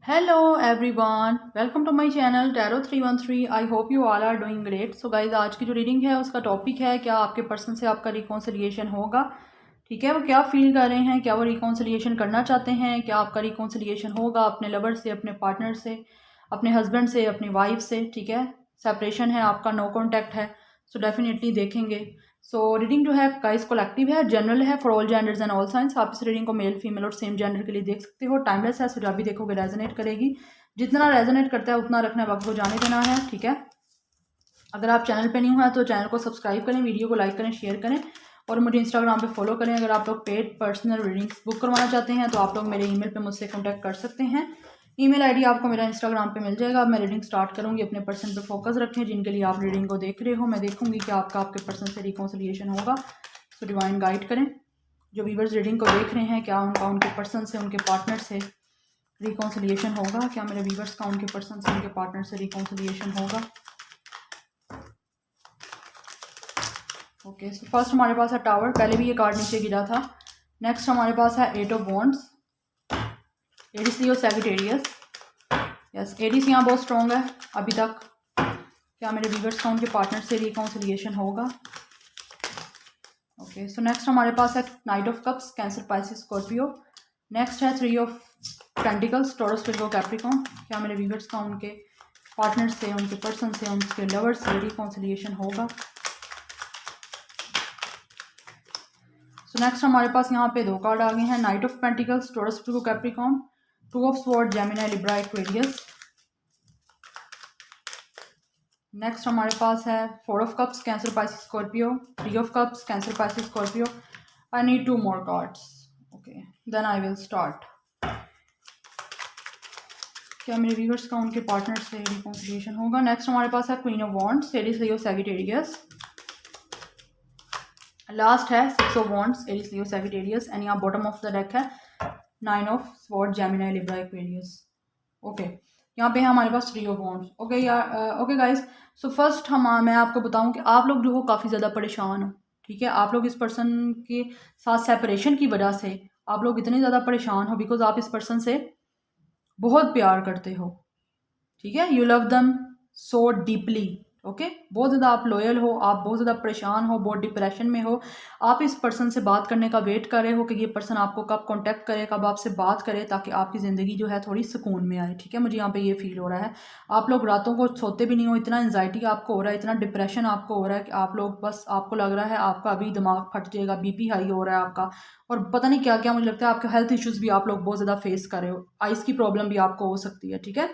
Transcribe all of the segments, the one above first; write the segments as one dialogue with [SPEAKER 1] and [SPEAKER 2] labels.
[SPEAKER 1] Hello everyone, welcome to my channel Tarot 313. I hope you all are doing great. So guys, आज की जो reading है उसका topic है क्या आपके पर्सन से आपका रिकॉन्सिलिएशन होगा। ठीक है, वो क्या फील कर रहे हैं, क्या वो रिकॉन्सिलिएशन करना चाहते हैं, क्या आपका रिकॉन्सिलिएशन होगा अपने लवर से, अपने पार्टनर से, अपने हस्बैंड से, अपनी वाइफ से। ठीक है, सेपरेशन है आपका, नो कॉन्टैक्ट है। सो डेफिनेटली देखेंगे। सो रीडिंग जो है गाइस कोलेक्टिव है, जनरल है for all genders and all science. आप इस रीडिंग को मेल फीमेल और सेम जेंडर के लिए देख सकते हो। टाइमलेस है, सो जब भी देखोगे रेजोनेट करेगी। जितना रेजोनेट करता है उतना रखना, वक्त को जाने देना है। ठीक है, अगर आप चैनल पे न्यू हैं तो चैनल को सब्सक्राइब करें, वीडियो को लाइक करें, शेयर करें और मुझे इंस्टाग्राम पे फॉलो करें। अगर आप लोग पेड पर्सनल रीडिंग्स बुक करवाना चाहते हैं तो आप लोग मेरे ईमेल पे मुझसे कांटेक्ट कर सकते हैं। ईमेल आईडी आपको मेरा इंस्टाग्राम पे मिल जाएगा। अब मैं रीडिंग स्टार्ट करूंगी। अपने पर्सन पे फोकस रखें जिनके लिए आप रीडिंग को देख रहे हो। मैं देखूंगी कि आपका आपके पर्सन से रिकॉन्सिलिएशन होगा। तो डिवाइन गाइड करें। जो व्यूअर्स रीडिंग को देख रहे हैं, क्या उनका उनके पर्सन से, उनके पार्टनर से रिकॉन्सिलिएशन होगा। क्या मेरे व्यूअर्स का उनके पर्सन से, उनके पार्टनर से रिकॉन्सिलिएशन होगा। ओके, सो फर्स्ट हमारे पास है टावर। पहले भी ये कार्ड नीचे गिरा था। नेक्स्ट हमारे पास है eight of wands. Aries Leo Sagittarius. Yes, Aries यहाँ बहुत स्ट्रॉन्ग है अभी तक। क्या मेरे व्यूअर्स का उनके पार्टनर से रिकॉन्सिलिएशन होगा। ओके, सो नेक्स्ट हमारे पास है knight of cups, Cancer, Pisces, Scorpio. Next है three of pentacles, Taurus, Virgo, Capricorn. क्या मेरे व्यूअर्स का उनके पार्टनर से, उनके पर्सन से, उनके लवर से रिकॉन्सिलिएशन होगा। सो नेक्स्ट हमारे पास यहाँ पे दो कार्ड आ गए हैं, knight of pentacles, Taurus, Virgo, Capricorn, two of sword, Gemini, Libra, Aquarius. Next हमारे पास है four of cups, Cancer, Pisces, Scorpio, three of cups, Cancer, Pisces, Scorpio. I need two more cards. Okay, then I will start. क्या मेरे viewers का उनके partner से reconciliation होगा। Next हमारे पास है queen of wands, Aries, Leo, Sagittarius. Last है six of wands, Aries, Leo, Sagittarius. And यहाँ बॉटम ऑफ द डेक है nine of sword, Gemini, Libra, Aquarius. Okay, यहाँ पे है हमारे पास थ्री ऑफ वॉन्ड्स। ओके यार, ओके गाइस। सो फर्स्ट मैं आपको बताऊं कि आप लोग जो हो काफ़ी ज़्यादा परेशान हो। ठीक है, आप लोग इस पर्सन के साथ सेपरेशन की वजह से आप लोग इतने ज़्यादा परेशान हो बिकॉज आप इस पर्सन से बहुत प्यार करते हो। ठीक है, you love them so deeply. Okay, बहुत ज़्यादा आप लॉयल हो, आप बहुत ज़्यादा परेशान हो, बहुत डिप्रेशन में हो। आप इस पर्सन से बात करने का वेट कर रहे हो कि ये पर्सन आपको कब कांटेक्ट करे, कब आपसे बात करे, ताकि आपकी ज़िंदगी जो है थोड़ी सुकून में आए। ठीक है, मुझे यहाँ पे ये फील हो रहा है। आप लोग रातों को सोते भी नहीं हो, इतना एंजाइटी आपको हो रहा है, इतना डिप्रेशन आपको हो रहा है कि आप लोग बस, आपको लग रहा है आपका अभी दिमाग फट जाएगा, बीपी हाई हो रहा है आपका, और पता नहीं क्या क्या। मुझे लगता है आपके हेल्थ इश्यूज़ भी आप लोग बहुत ज़्यादा फेस कर रहे हो। आइज़ की प्रॉब्लम भी आपको हो सकती है। ठीक है,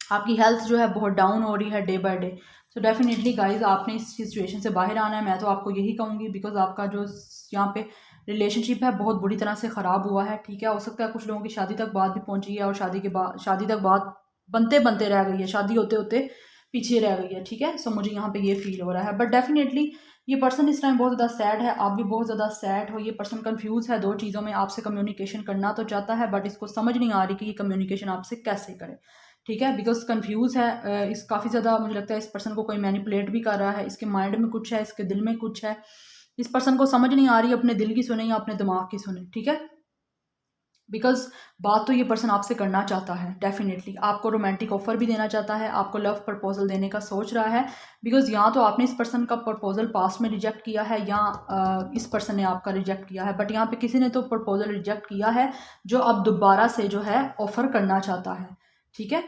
[SPEAKER 1] आपकी हेल्थ जो है बहुत डाउन हो रही है day by day. So definitely guys, आपने इस सिचुएशन से बाहर आना है। मैं तो आपको यही कहूँगी बिकॉज आपका जो यहाँ पे रिलेशनशिप है बहुत बुरी तरह से ख़राब हुआ है। ठीक है, हो सकता है कुछ लोगों की शादी तक बात भी पहुँची है और शादी के बाद, शादी तक बात बनते बनते रह गई है, शादी होते होते पीछे रह गई है। ठीक है, सो मुझे यहाँ पे ये फील हो रहा है। बट डेफिनेटली ये पर्सन इस टाइम बहुत ज़्यादा सैड है, आप भी बहुत ज़्यादा सैड हो। ये पर्सन कंफ्यूज है दो चीज़ों में, आपसे कम्युनिकेशन करना तो चाहता है बट इसको समझ नहीं आ रही कि ये कम्युनिकेशन आपसे कैसे करे। ठीक है, बिकॉज कंफ्यूज है। इस काफ़ी ज़्यादा मुझे लगता है इस पर्सन को कोई मैनिपुलेट भी कर रहा है। इसके माइंड में कुछ है, इसके दिल में कुछ है। इस पर्सन को समझ नहीं आ रही अपने दिल की सुने या अपने दिमाग की सुने। ठीक है, बिकॉज बात तो ये पर्सन आपसे करना चाहता है। डेफिनेटली आपको रोमांटिक ऑफर भी देना चाहता है, आपको लव प्रपोजल देने का सोच रहा है। बिकॉज या तो आपने इस पर्सन का प्रपोजल पास्ट में रिजेक्ट किया है या इस पर्सन ने आपका रिजेक्ट किया है। बट यहाँ पे किसी ने तो प्रपोजल रिजेक्ट किया है जो अब दोबारा से जो है ऑफर करना चाहता है। ठीक है,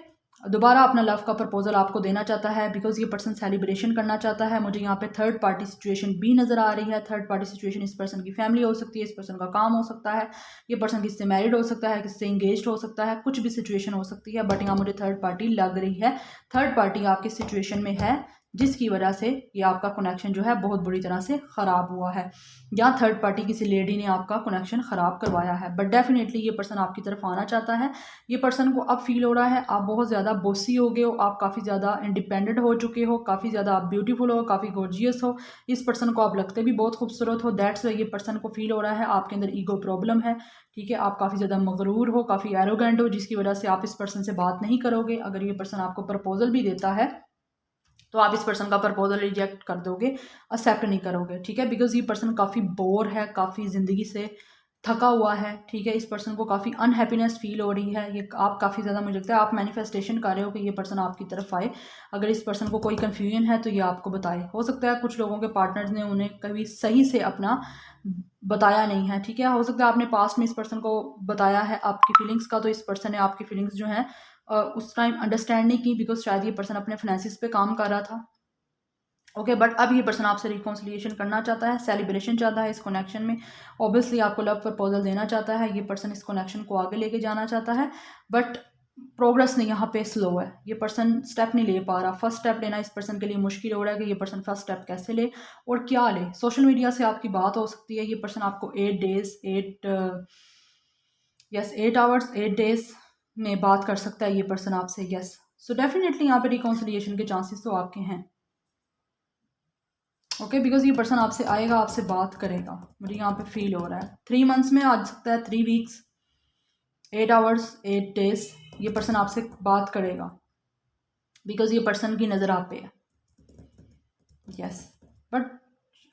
[SPEAKER 1] दोबारा अपना लव का प्रपोजल आपको देना चाहता है बिकॉज ये पर्सन सेलिब्रेशन करना चाहता है। मुझे यहाँ पे थर्ड पार्टी सिचुएशन भी नज़र आ रही है। थर्ड पार्टी सिचुएशन इस पर्सन की फैमिली हो सकती है, इस पर्सन का काम हो सकता है, ये पर्सन किससे मैरिड हो सकता है, किससे इंगेज्ड हो सकता है, कुछ भी सिचुएशन हो सकती है। बट यहाँ मुझे थर्ड पार्टी लग रही है। थर्ड पार्टी आपकी सिचुएशन में है जिसकी वजह से ये आपका कनेक्शन जो है बहुत बुरी तरह से ख़राब हुआ है, या थर्ड पार्टी किसी लेडी ने आपका कनेक्शन ख़राब करवाया है। बट डेफिनेटली ये पर्सन आपकी तरफ आना चाहता है। ये पर्सन को अब फील हो रहा है आप बहुत ज़्यादा बॉसी हो गए हो, आप काफ़ी ज़्यादा इंडिपेंडेंट हो चुके हो, काफ़ी ज़्यादा आप ब्यूटीफुल हो, काफ़ी गॉर्जियस हो। इस पर्सन को आप लगते भी बहुत खूबसूरत हो। दैट्स वाई ये पर्सन को फील हो रहा है आपके अंदर ईगो प्रॉब्लम है। ठीक है, आप काफ़ी ज़्यादा मगरूर हो, काफ़ी एरोगेंट हो, जिसकी वजह से आप इस पर्सन से बात नहीं करोगे। अगर ये पर्सन आपको प्रपोजल भी देता है तो आप इस पर्सन का प्रपोजल रिजेक्ट कर दोगे, एक्सेप्ट नहीं करोगे। ठीक है, बिकॉज ये पर्सन काफ़ी बोर है, काफ़ी ज़िंदगी से थका हुआ है, ठीक है, इस पर्सन को काफ़ी अनहैप्पीनेस फील हो रही है, ये आप काफ़ी ज़्यादा, मुझे लगता है आप मैनिफेस्टेशन कर रहे हो कि ये पर्सन आपकी तरफ आए। अगर इस पर्सन को कोई कन्फ्यूजन है तो ये आपको बताए। हो सकता है कुछ लोगों के पार्टनर्स ने उन्हें कभी सही से अपना बताया नहीं है, ठीक है। हो सकता है आपने पास्ट में इस पर्सन को बताया है आपकी फीलिंग्स का, तो इस पर्सन ने आपकी फीलिंग्स जो हैं उस टाइम अंडरस्टैंड नहीं की, बिकॉज शायद ये पर्सन अपने फाइनेंसिस पे काम कर रहा था। ओके, बट अब ये पर्सन आपसे रिकॉन्सिलिएशन करना चाहता है, सेलिब्रेशन चाहता है इस कनेक्शन में, ऑब्वियसली आपको लव प्रपोजल देना चाहता है। ये पर्सन इस कनेक्शन को आगे लेके जाना चाहता है, बट प्रोग्रेस नहीं, यहाँ पे स्लो है, ये पर्सन स्टेप नहीं ले पा रहा। फर्स्ट स्टेप लेना इस पर्सन के लिए मुश्किल हो रहा है कि ये पर्सन फर्स्ट स्टेप कैसे ले और क्या ले। सोशल मीडिया से आपकी बात हो सकती है, ये पर्सन आपको 8 आवर्स 8 डेज में बात कर सकता है ये पर्सन आपसे, यस। सो डेफिनेटली यहाँ पे रिकॉन्सिलिएशन के चांसेस तो आपके हैं, ओके, बिकॉज ये पर्सन आपसे आएगा, आपसे बात करेगा, मुझे यहाँ पे फील हो रहा है। 3 मंथ्स में आ सकता है, 3 वीक्स 8 आवर्स 8 डेज ये पर्सन आपसे बात करेगा, बिकॉज ये पर्सन की नज़र आप पे है, यस। बट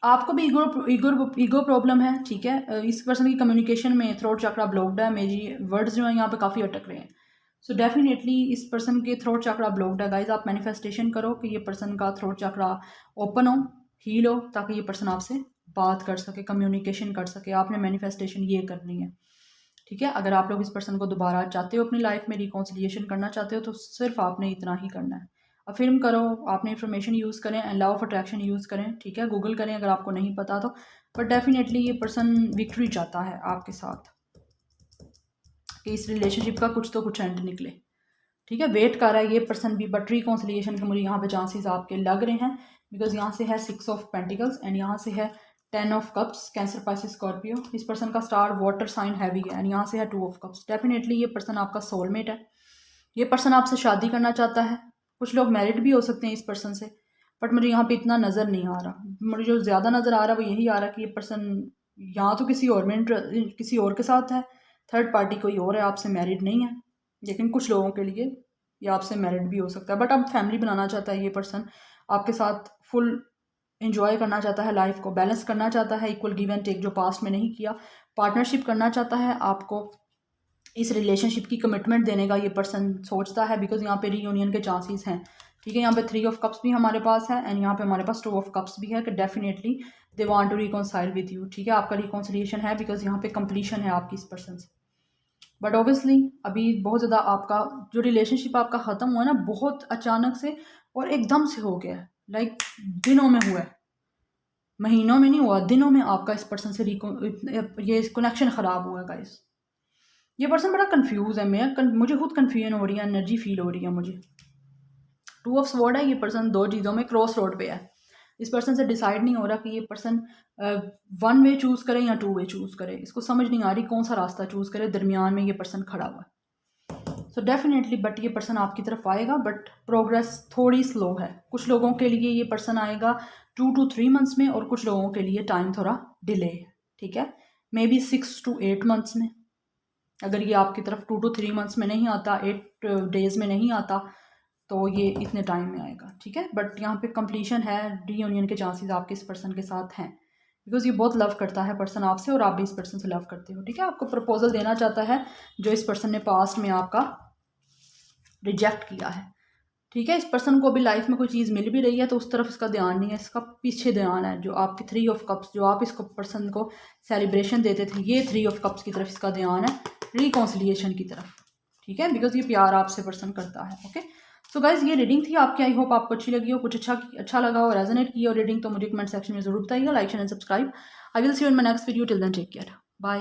[SPEAKER 1] आपको भी ईगो प्रॉब्लम है, ठीक है। इस पर्सन की कम्युनिकेशन में थ्रोट चक्रा ब्लॉक्ड है, मेरी वर्ड्स जो हैं यहाँ पे काफ़ी अटक रहे हैं। सो डेफिनेटली इस पर्सन के थ्रोट चक्रा ब्लॉक्ड है गाइज। आप मैनिफेस्टेशन करो कि ये पर्सन का थ्रोट चक्रा ओपन हो, हील हो, ताकि ये पर्सन आपसे बात कर सके, कम्युनिकेशन कर सके। आपने मैनिफेस्टेशन ये करनी है, ठीक है। अगर आप लोग इस पर्सन को दोबारा चाहते हो अपनी लाइफ में, रिकॉन्सिलिएशन करना चाहते हो, तो सिर्फ आपने इतना ही करना है। अफर्म करो, आपने इन्फॉर्मेशन यूज़ करें and law of attraction use करें, ठीक है। गूगल करें अगर आपको नहीं पता तो, बट डेफिनेटली ये पर्सन विक्ट्री चाहता है आपके साथ कि इस रिलेशनशिप का कुछ तो कुछ एंड निकले, ठीक है। वेट कर रहा है ये पर्सन भी, बट रिकॉन्सिलिएशन के मुझे यहाँ पे चांसेस आपके लग रहे हैं, बिकॉज यहाँ से है 6 ऑफ पेंटिकल्स एंड यहाँ से है 10 of cups, cancer Pisces Scorpio. इस पर्सन का स्टार वाटर साइन हैवी है एंड यहाँ से है 2 ऑफ कप्स। डेफिनेटली ये पर्सन आपका सोलमेट है, ये पर्सन आपसे शादी करना चाहता है। कुछ लोग मैरिड भी हो सकते हैं इस पर्सन से, बट मुझे यहाँ पे इतना नज़र नहीं आ रहा। मुझे जो ज़्यादा नज़र आ रहा है वो यही आ रहा है कि ये पर्सन यहाँ तो किसी और में किसी और के साथ है, थर्ड पार्टी कोई और है, आपसे मैरिड नहीं है। लेकिन कुछ लोगों के लिए ये आपसे मैरिड भी हो सकता है, बट अब फैमिली बनाना चाहता है ये पर्सन, आपके साथ फुल एंजॉय करना चाहता है, लाइफ को बैलेंस करना चाहता है, इक्वल गिव एंड टेक जो पास्ट में नहीं किया, पार्टनरशिप करना चाहता है। आपको इस रिलेशनशिप की कमिटमेंट देने का ये पर्सन सोचता है, बिकॉज यहाँ पे रीयूनियन के चांसेस हैं, ठीक है। यहाँ पे 3 ऑफ कप्स भी हमारे पास है एंड यहाँ पे हमारे पास 2 ऑफ कप्स भी है कि definitely they want to reconcile with you, ठीक है। आपका रिकॉन्सिलिएशन है बिकॉज यहाँ पे कंप्लीशन है आपकी इस पर्सन से, बट ऑब्वियसली अभी बहुत ज़्यादा आपका जो रिलेशनशिप आपका ख़त्म हुआ है ना, बहुत अचानक से और एकदम से हो गया है, लाइक दिनों में हुआ है, महीनों में नहीं हुआ, दिनों में आपका इस पर्सन से ये कनेक्शन ख़राब हुआ है गाइस। ये पर्सन बड़ा कंफ्यूज है, मुझे खुद कन्फ्यूजन हो रही है, एनर्जी फील हो रही है मुझे। 2 ऑफ स्वॉर्ड है, ये पर्सन 2 चीज़ों में क्रॉस रोड पे है। इस पर्सन से डिसाइड नहीं हो रहा कि ये पर्सन 1 वे चूज़ करे या 2 वे चूज़ करे, इसको समझ नहीं आ रही कौन सा रास्ता चूज़ करे, दरमियान में ये पर्सन खड़ा हुआ है। सो डेफिनेटली बट ये पर्सन आपकी तरफ आएगा, बट प्रोग्रेस थोड़ी स्लो है। कुछ लोगों के लिए ये पर्सन आएगा 2 to 3 मंथ्स में और कुछ लोगों के लिए टाइम थोड़ा डिले है, ठीक है। मे बी 6 to 8 मंथ्स में। अगर ये आपकी तरफ 2 to 3 मंथ्स में नहीं आता, 8 डेज में नहीं आता, तो ये इतने टाइम में आएगा, ठीक है। बट यहाँ पे कंप्लीशन है, रीयूनियन के चांसेस आपके इस पर्सन के साथ हैं, बिकॉज ये बहुत लव करता है पर्सन आपसे और आप भी इस पर्सन से लव करते हो, ठीक है। आपको प्रपोजल देना चाहता है जो इस पर्सन ने पास्ट में आपका रिजेक्ट किया है, ठीक है। इस पर्सन को अभी लाइफ में कोई चीज़ मिल भी रही है तो उस तरफ इसका ध्यान नहीं है, इसका पीछे ध्यान है। जो आपके 3 ऑफ कप्स, जो आप इसको पर्सन को सेलिब्रेशन देते थे, ये 3 ऑफ कप्स की तरफ इसका ध्यान है, रिकॉन्सिलिएशन की तरफ, ठीक है, बिकॉज ये प्यार आपसे पर्सन करता है, ओके। सो गाइज ये रीडिंग थी आपकी, आई होप आपको अच्छी लगी हो, कुछ अच्छा लगा हो, रेजोनेट की हो रीडिंग, तो मुझे कमेंट सेक्शन में जरूर बताइएगा। Like share and subscribe. I will see you in my next video, till then take care, bye.